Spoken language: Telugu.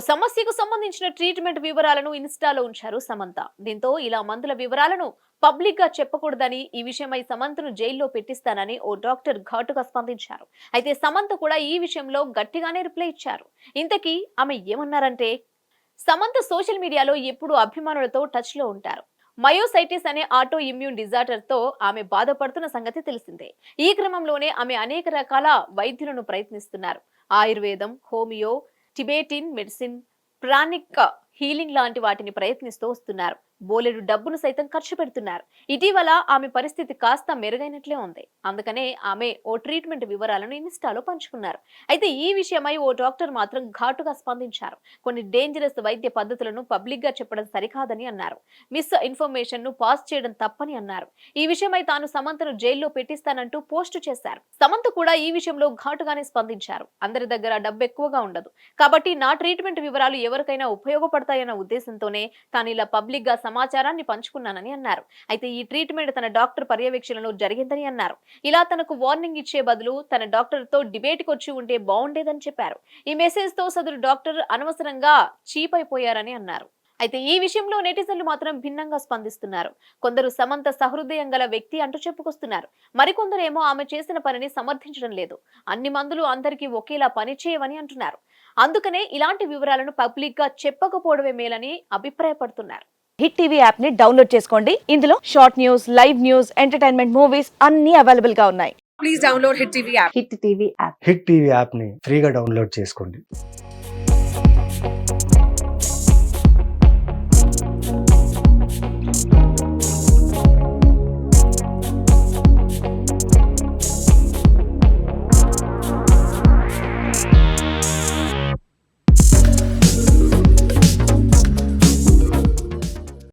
సమస్యకు సంబంధించిన ట్రీట్మెంట్ వివరాలను ఇన్స్టాలో ఉంచారు సమంత. దీంతో ఇలా మందుల వివరాలను పబ్లిక్ గా చెప్పకూడదని, ఈ విషయమై సమంతను జైల్లో పెట్టిస్తానని ఓ డాక్టర్ ఘాటుగా స్పందించారు. అయితే సమంత కూడా ఈ విషయంలో గట్టిగానే రిప్లై ఇచ్చారు. ఇంతకీ ఆమె ఏమన్నారంటే, సమంత సోషల్ మీడియాలో ఎప్పుడూ అభిమానులతో టచ్ లో ఉంటారు. మయోసైటిస్ అనే ఆటో ఇమ్యూన్ డిజార్డర్ తో ఆమె బాధపడుతున్న సంగతి తెలిసిందే. ఈ క్రమంలోనే ఆమె అనేక రకాల వైద్యులను ప్రయత్నిస్తున్నారు. ఆయుర్వేదం, homeo, Tibetan medicine, pranic healing లాంటి వాటిని ప్రయత్నిస్తూ వస్తున్నారు. బోలెడు డబ్బును సైతం ఖర్చు పెడుతున్నారు. ఇటీవల ఆమె పరిస్థితి కాస్త మెరుగైనట్లే ఉంది. అందుకనే ఆమె ఓ ట్రీట్మెంట్ వివరాలను ఇన్స్టాలో పంచుకున్నారు. అయితే ఈ విషయమై ఓ డాక్టర్ మాత్రం ఘాటుగా స్పందించారు. కొన్ని డేంజరస్ వైద్య పద్ధతులను పబ్లిక్ గా చెప్పడం సరికాదని అన్నారు. మిస్ ఇన్ఫర్మేషన్ ను పాస్ చేయడం తప్పని అన్నారు. ఈ విషయమై తాను సమంతను జైల్లో పెట్టిస్తానంటూ పోస్టు చేశారు. సమంత కూడా ఈ విషయంలో ఘాటుగానే స్పందించారు. అందరి దగ్గర డబ్బు ఎక్కువగా ఉండదు కాబట్టి నా ట్రీట్మెంట్ వివరాలు ఎవరికైనా ఉపయోగపడతాయన్న ఉద్దేశంతోనే తాను ఇలా పబ్లిక్ గా సమాచారాన్ని పంచుకున్నానని అన్నారు. అయితే ఈ ట్రీట్మెంట్ తన డాక్టర్ పర్యవేక్షణలో జరిగిందని అన్నారు. ఇలా తనకు వార్నింగ్ ఇచ్చే బదులు తన డాక్టర్ తో డిబేట్ కి వచ్చి ఉంటే బాగుండేదని చెప్పారు. ఈ మెసేజ్ తో సదరు డాక్టర్ అనవసరంగా చీప్ అయిపోయారని అన్నారు. అయితే ఈ విషయంలో నెటిజన్లు మాత్రం భిన్నంగా స్పందిస్తున్నారు. కొందరు సమంత సహృదయం గల వ్యక్తి అంటూ చెప్పుకొస్తున్నారు. మరికొందరేమో ఆమె చేసిన పనిని సమర్థించడం లేదు. అన్ని మందులు అందరికీ ఒకేలా పనిచేయవని అంటున్నారు. అందుకనే ఇలాంటి వివరాలను పబ్లిక్ గా చెప్పకపోవడమే మేలని అభిప్రాయపడుతున్నారు. హిట్ టీవీ యాప్ ని డౌన్లోడ్ చేసుకోండి. ఇందులో short news, live news, entertainment movies అన్ని అవైలబుల్ గా ఉన్నాయి. Please download Hit TV app. Hit TV app. Hit TV యాప్ని ఫ్రీగా డౌన్లోడ్ చేసుకోండి.